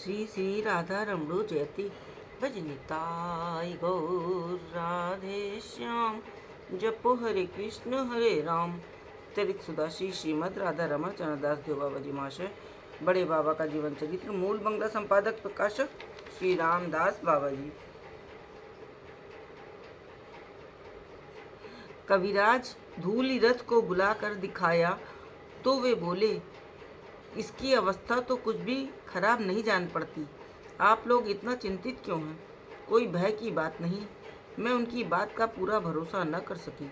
श्री श्री राधा रमणो जयति भजनिताय गौर राधे श्याम जपो हरे राम। चरित सुधा श्री श्रीमद राधा रमण चरणदास देव बाबा जी महाशय। बड़े बाबा का जीवन चरित्र, मूल बंगला संपादक प्रकाशक श्री रामदास बाबा जी। कविराज धूली रथ को बुलाकर दिखाया तो वे बोले, इसकी अवस्था तो कुछ भी खराब नहीं जान पड़ती। आप लोग इतना चिंतित क्यों हैं? कोई भय की बात नहीं। मैं उनकी बात का पूरा भरोसा न कर सकी।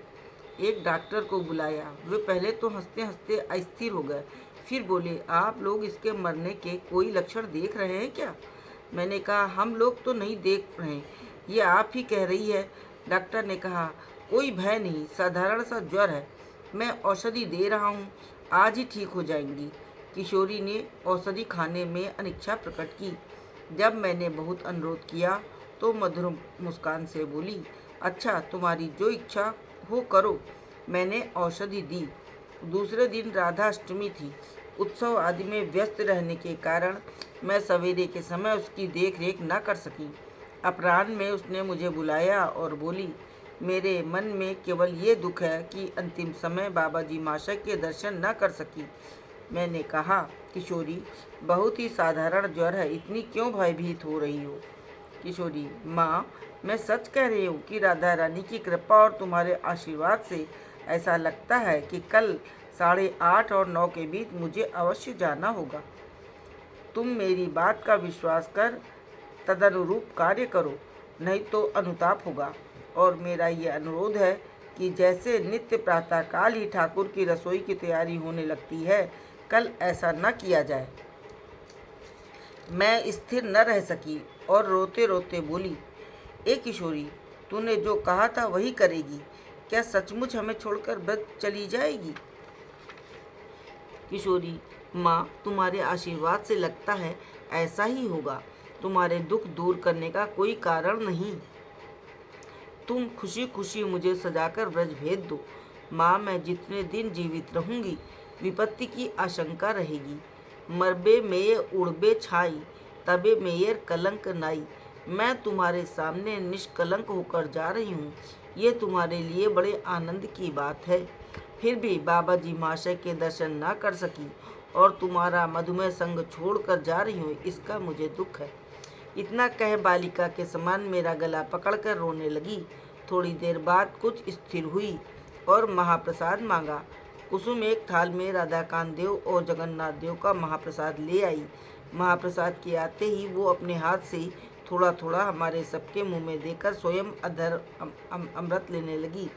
एक डॉक्टर को बुलाया। वे पहले तो हंसते हंसते अस्थिर हो गए, फिर बोले, आप लोग इसके मरने के कोई लक्षण देख रहे हैं क्या? मैंने कहा, हम लोग तो नहीं देख रहे, ये आप ही कह रही है। डॉक्टर ने कहा, कोई भय नहीं, साधारण सा ज्वर है। मैं औषधि दे रहा हूँ, आज ही ठीक हो जाएंगी। किशोरी ने औषधि खाने में अनिच्छा प्रकट की। जब मैंने बहुत अनुरोध किया तो मधुर मुस्कान से बोली, अच्छा, तुम्हारी जो इच्छा हो करो। मैंने औषधि दी। दूसरे दिन राधा अष्टमी थी। उत्सव आदि में व्यस्त रहने के कारण मैं सवेरे के समय उसकी देख रेख न कर सकी। अपराह्न में उसने मुझे बुलाया और बोली, मेरे मन में केवल ये दुख है कि अंतिम समय बाबा जी महाशय के दर्शन न कर सकी। मैंने कहा, किशोरी, बहुत ही साधारण ज्वर है, इतनी क्यों भयभीत हो रही हो? किशोरी, माँ, मैं सच कह रही हूँ कि राधा रानी की कृपा और तुम्हारे आशीर्वाद से ऐसा लगता है कि कल 8:30 और 9 के बीच मुझे अवश्य जाना होगा। तुम मेरी बात का विश्वास कर तदनुरूप कार्य करो, नहीं तो अनुताप होगा। और मेरा ये अनुरोध है कि जैसे नित्य प्रातःकाल ही ठाकुर की रसोई की तैयारी होने लगती है, कल ऐसा न किया जाए। मैं स्थिर न रह सकी और रोते रोते बोली, ए किशोरी, तूने जो कहा था वही करेगी? क्या सचमुच हमें छोड़कर ब्रज चली जाएगी? किशोरी, माँ, तुम्हारे आशीर्वाद से लगता है ऐसा ही होगा। तुम्हारे दुख दूर करने का कोई कारण नहीं। तुम खुशी खुशी मुझे सजाकर ब्रज भेज दो। माँ, मैं जितने दिन जीवित रहूंगी विपत्ति की आशंका रहेगी। मरबे मेये उड़बे छाई, तबे मेयर कलंक नाई। मैं तुम्हारे सामने निष्कलंक होकर जा रही हूँ, ये तुम्हारे लिए बड़े आनंद की बात है। फिर भी बाबा जी महाशय के दर्शन न कर सकी और तुम्हारा मधुमेह संग छोड़कर जा रही हूँ, इसका मुझे दुख है। इतना कह बालिका के समान मेरा गला पकड़कर रोने लगी। थोड़ी देर बाद कुछ स्थिर हुई और महाप्रसाद मांगा। कुसुम एक थाल में राधाकांत देव और जगन्नाथ देव का महाप्रसाद ले आई। महाप्रसाद के आते ही वो अपने हाथ से थोड़ा थोड़ा हमारे सबके मुंह में देकर स्वयं अधर अमृत लेने लगी।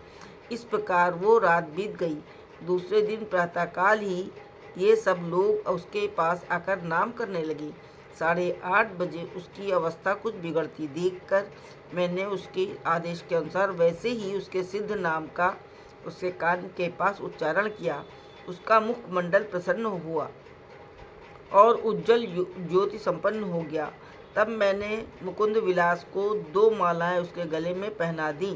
इस प्रकार वो रात बीत गई। दूसरे दिन प्रातःकाल ही ये सब लोग उसके पास आकर नाम करने लगे। 8:30 बजे उसकी अवस्था कुछ बिगड़ती देखकर मैंने उसके आदेश के अनुसार वैसे ही उसके सिद्ध नाम का उसके कान के पास उच्चारण किया। उसका मुखमंडल प्रसन्न हुआ और उज्जवल ज्योति संपन्न हो गया। तब मैंने मुकुंद विलास को 2 मालाएं उसके गले में पहना दी।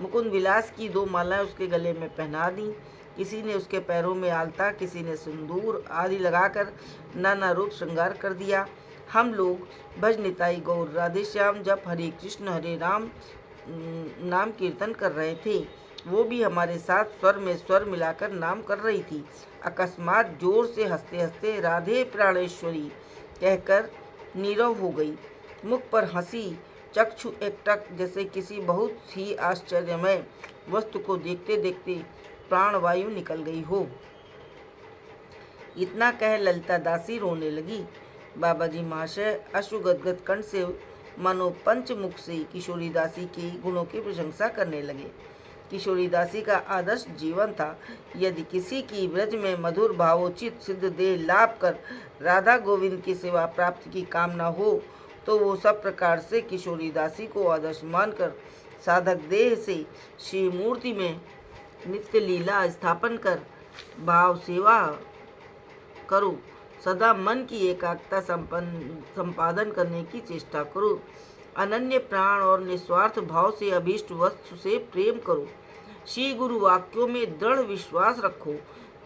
मुकुंद विलास की 2 मालाएं उसके गले में पहना दी। किसी ने उसके पैरों में आलता, किसी ने सिंदूर आदि लगाकर नाना रूप श्रृंगार कर दिया। हम लोग भजनिताई गौर राधे श्याम जब हरे कृष्ण हरे राम नाम कीर्तन कर रहे थे। वो भी हमारे साथ स्वर में स्वर मिलाकर नाम कर रही थी। अकस्मात जोर से हंसते हंसते राधे प्राणेश्वरी कहकर नीरव हो गई। मुख पर हंसी, चक्षु एकटक, जैसे किसी बहुत ही आश्चर्यमय वस्तु को देखते देखते प्राणवायु निकल गई हो। इतना कह ललिता दासी रोने लगी। बाबा जी महाशय अश्रुगदगद कंठ से मानो पंचमुख से किशोरी दासी के गुणों की प्रशंसा करने लगे। किशोरी दासी का आदर्श जीवन था। यदि किसी की ब्रज में मधुर भावोचित सिद्ध देह लाभ कर राधा गोविंद की सेवा प्राप्ति की कामना हो तो वो सब प्रकार से किशोरी दासी को आदर्श मानकर साधक देह से श्री मूर्ति में नित्य लीला स्थापन कर भाव सेवा करो। सदा मन की एकाग्रता संपादन करने की चेष्टा करो। अनन्य प्राण और निस्वार्थ भाव से अभीष्ट वस्तु से प्रेम करो। श्री गुरु वाक्यों में दृढ़ विश्वास रखो।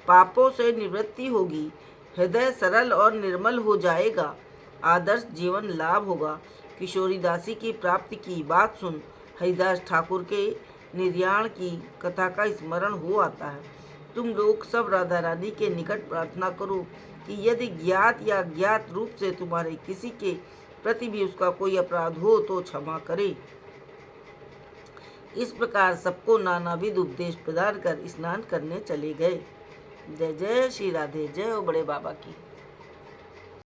पापों से निवृत्ति होगी। हृदय सरल और निर्मल हो जाएगा आदर्श जीवन लाभ होगा। किशोरी दासी की प्राप्ति की बात सुन हरिदास ठाकुर के निर्याण की कथा का स्मरण हो आता है। तुम लोग सब राधा रानी के निकट प्रार्थना करो कि यदि ज्ञात या अज्ञात रूप से तुम्हारे किसी के प्रति भी उसका कोई अपराध हो तो क्षमा करे। इस प्रकार सबको नानाविध उपदेश प्रदान कर स्नान करने चले गए। जय जय श्री राधे, जय हो बड़े बाबा की।